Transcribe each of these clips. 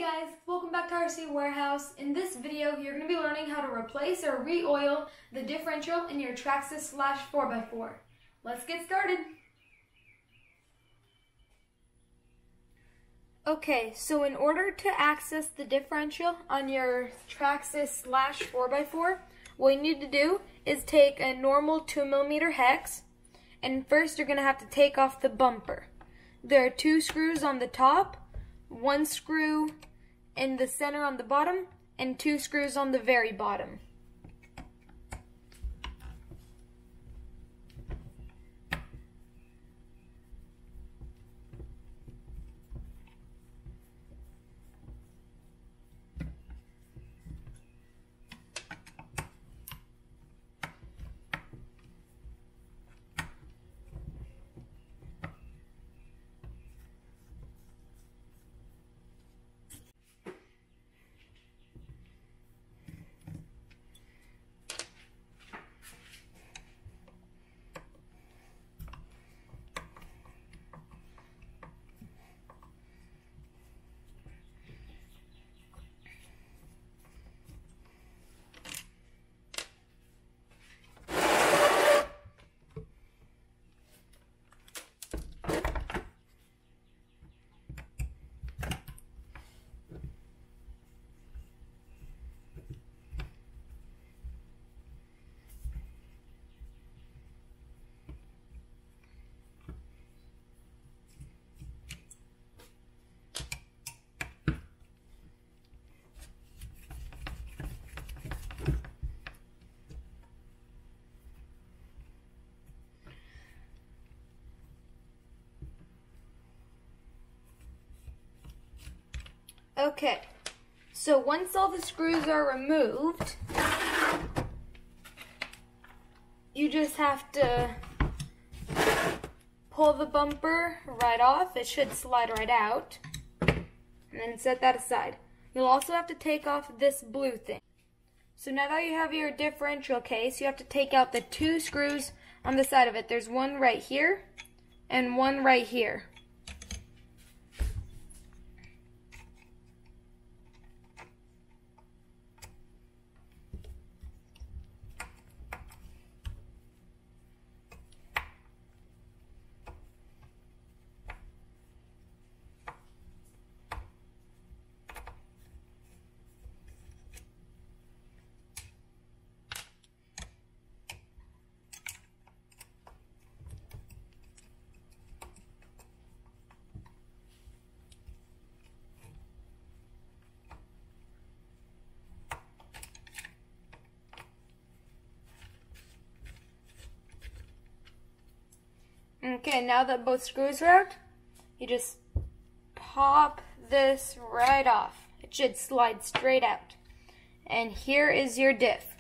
guys, welcome back to RC Warehouse. In this video, you're going to be learning how to replace or re-oil the differential in your Traxxas / 4x4. Let's get started. Okay, so in order to access the differential on your Traxxas / 4x4, what you need to do is take a normal 2mm hex, and first you're going to have to take off the bumper. There are 2 screws on the top, 1 screw in the center on the bottom, and 2 screws on the very bottom. Okay, so once all the screws are removed, you just have to pull the bumper right off. It should slide right out, and then set that aside. You'll also have to take off this blue thing. So now that you have your differential case, you have to take out the 2 screws on the side of it. There's one right here and one right here. Okay, now that both screws are out, you just pop this right off. It should slide straight out. And here is your diff.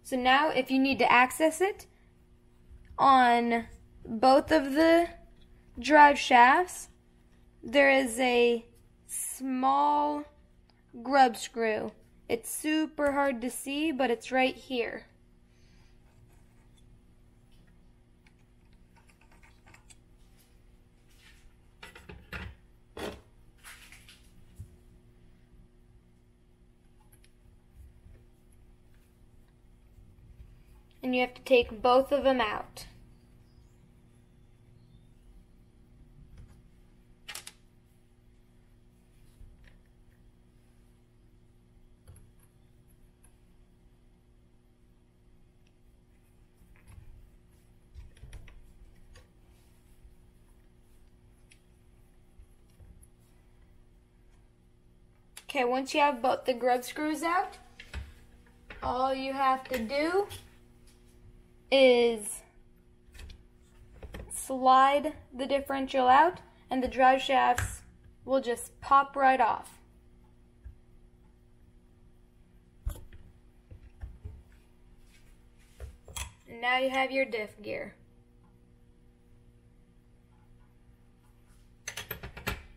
So now if you need to access it, on both of the drive shafts, there is a small grub screw. It's super hard to see, but it's right here. And you have to take both of them out. Okay, once you have both the grub screws out, all you have to do is slide the differential out, and the drive shafts will just pop right off. And now you have your diff gear.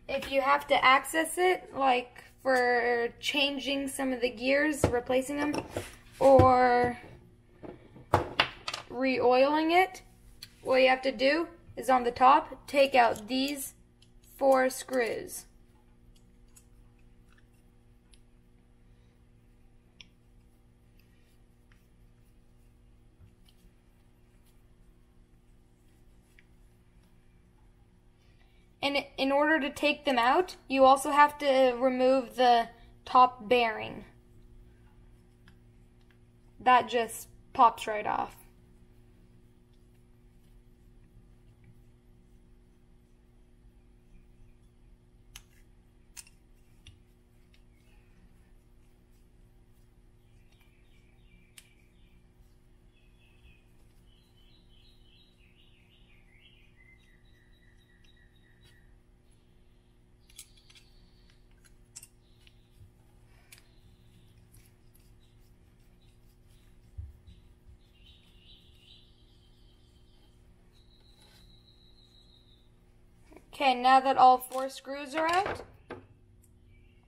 If you have to access it, like for changing some of the gears, replacing them, or re-oiling it, what you have to do is on the top, take out these 4 screws. And in order to take them out, you also have to remove the top bearing. That just pops right off. Okay, now that all 4 screws are out,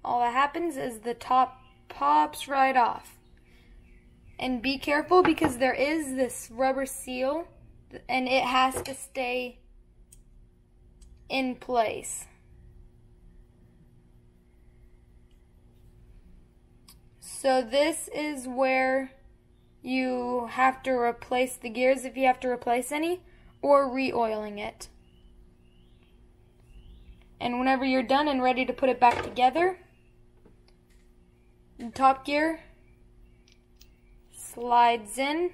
all that happens is the top pops right off. And be careful because there is this rubber seal and it has to stay in place. So this is where you have to replace the gears if you have to replace any, or re-oiling it. And whenever you're done and ready to put it back together, the top gear slides in,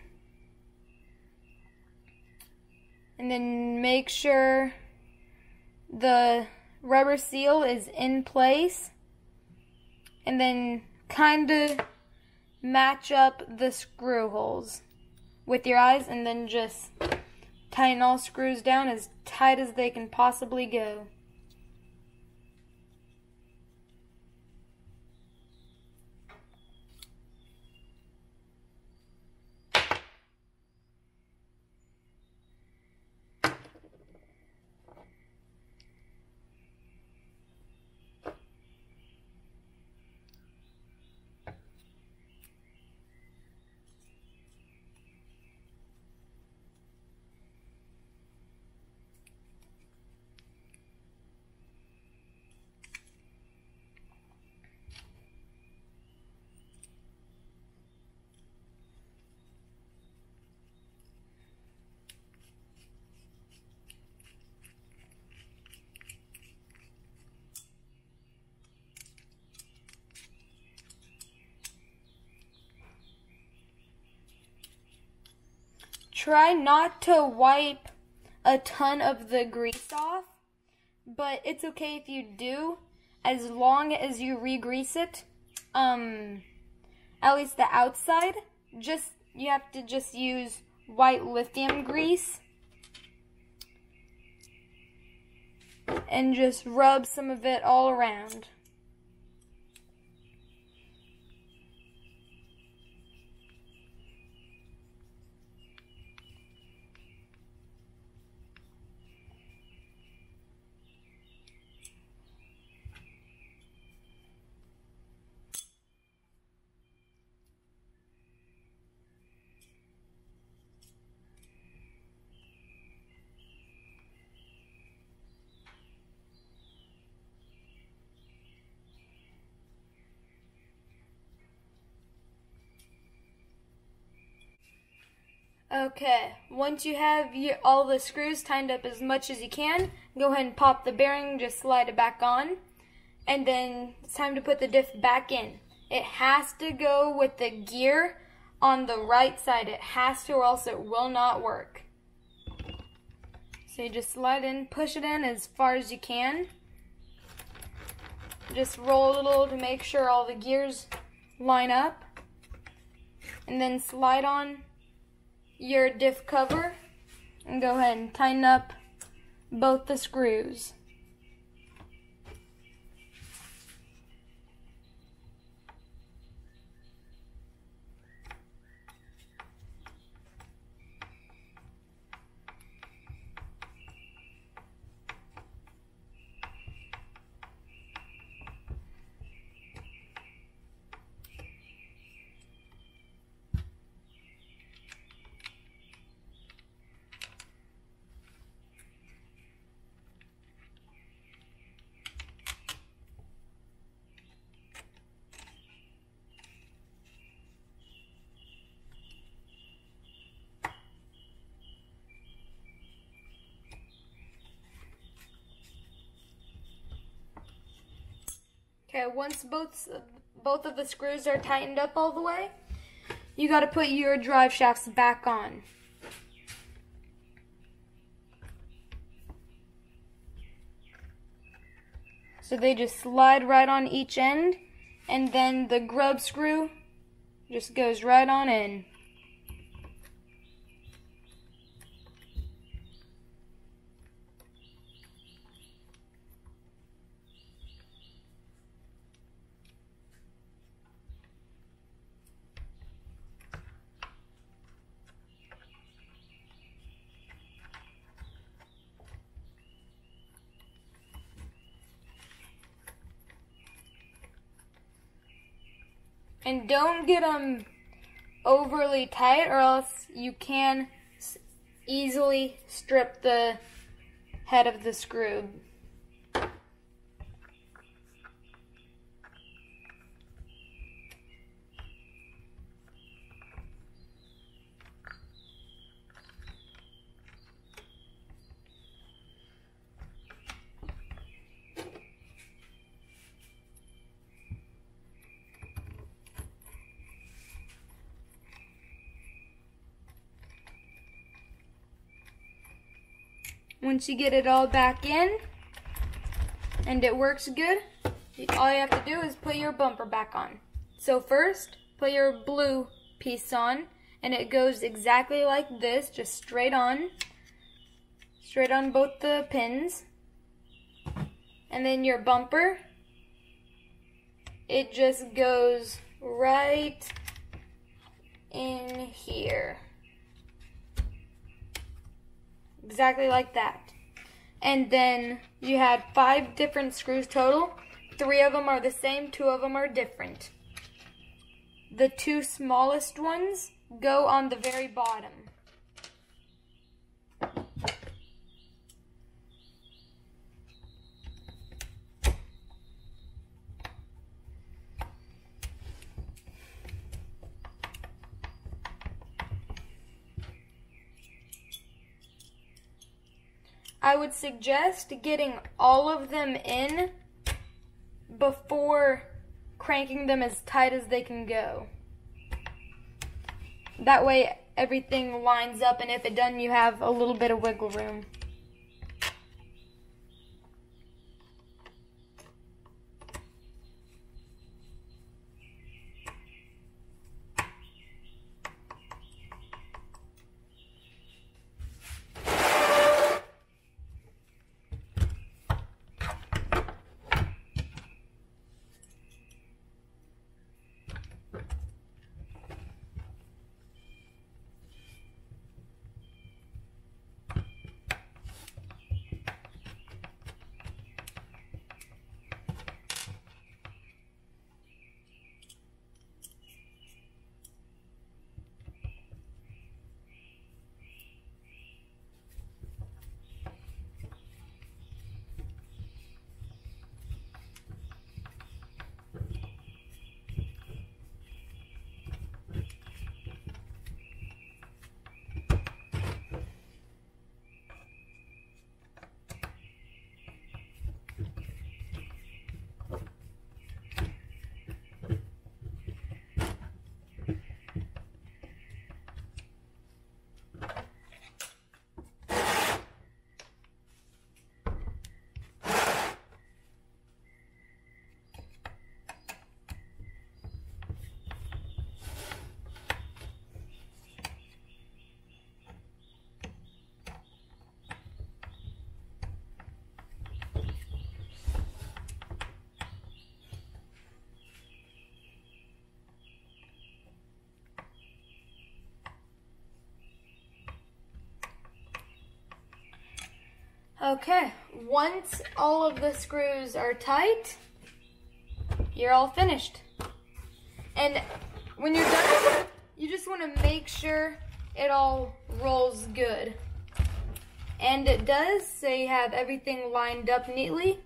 and then make sure the rubber seal is in place, and then kind of match up the screw holes with your eyes, and then just tighten all screws down as tight as they can possibly go. Try not to wipe a ton of the grease off, but it's okay if you do, as long as you re-grease it, at least the outside. You have to just use white lithium grease and just rub some of it all around. Okay, once you have all the screws tightened up as much as you can, go ahead and pop the bearing, just slide it back on, and then it's time to put the diff back in. It has to go with the gear on the right side. It has to, or else it will not work. So you just slide in, push it in as far as you can. Just roll a little to make sure all the gears line up, and then slide on your diff cover and go ahead and tighten up both the screws. Okay, once both of the screws are tightened up all the way, you got to put your drive shafts back on. So they just slide right on each end, and then the grub screw just goes right on in. And don't get them overly tight, or else you can easily strip the head of the screw. Once you get it all back in and it works good, all you have to do is put your bumper back on. So first, put your blue piece on, and it goes exactly like this, just straight on both the pins. And then your bumper, it just goes right in here. Exactly like that. And then you had 5 different screws total. 3 of them are the same, 2 of them are different. The 2 smallest ones go on the very bottom. I would suggest getting all of them in before cranking them as tight as they can go. That way everything lines up, and if it doesn't, you have a little bit of wiggle room. Okay, once all of the screws are tight, you're all finished. And when you're done, you just want to make sure it all rolls good. And it does, so you have everything lined up neatly.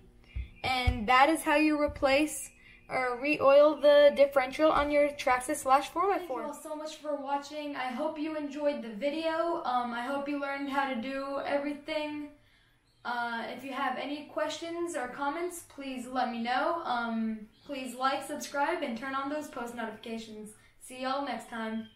And that is how you replace or re-oil the differential on your Traxxas / 4x4. Thank you all so much for watching. I hope you enjoyed the video. I hope you learned how to do everything If you have any questions or comments, please let me know. Please like, subscribe, and turn on those post notifications. See y'all next time.